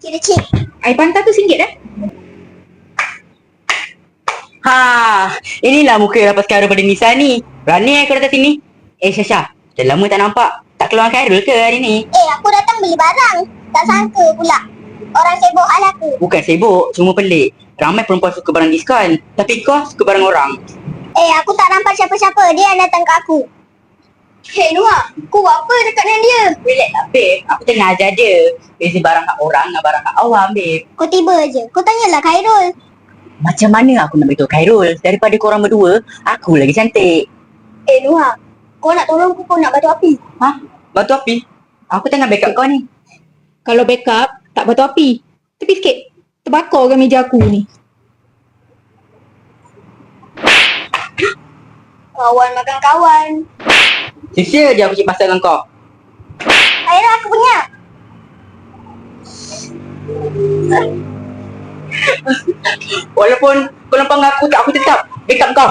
Kira cik. Air pantas tu RM1 dah. Ha, inilah muka Rapas Khairul pada Nisa ni. Berani kau datang sini? Syasha, dah lama tak nampak. Tak keluar Khairul ke hari ni? Aku datang beli barang. Tak sangka pula orang sibuk hal aku. Bukan sibuk, cuma pelik. Ramai perempuan suka barang diskaun, tapi kau suka barang orang. Aku tak nampak siapa-siapa. Dia yang datang ke aku. Noah, kau buat apa dekat dengan dia? Relax lah, babe. Aku tengah ajar dia. Beza barang kat orang dengan barang kat awam, babe. Kau tiba je. Kau tanyalah Khairul. Macam mana aku nak beritahu Khairul? Daripada korang berdua, aku lagi cantik. Noah, kau nak tolong kau nak batu api. Ha? Batu api? Aku tengah backup kau ni. Kalau backup, tak batu api. Tepi sikit. Terbakar ke meja aku ni. Kawan makan kawan. Sia-sia je aku cik pasal dengan kau. Khairul aku punya. Walaupun kau nampak dengan aku tak, aku tetap backup kau.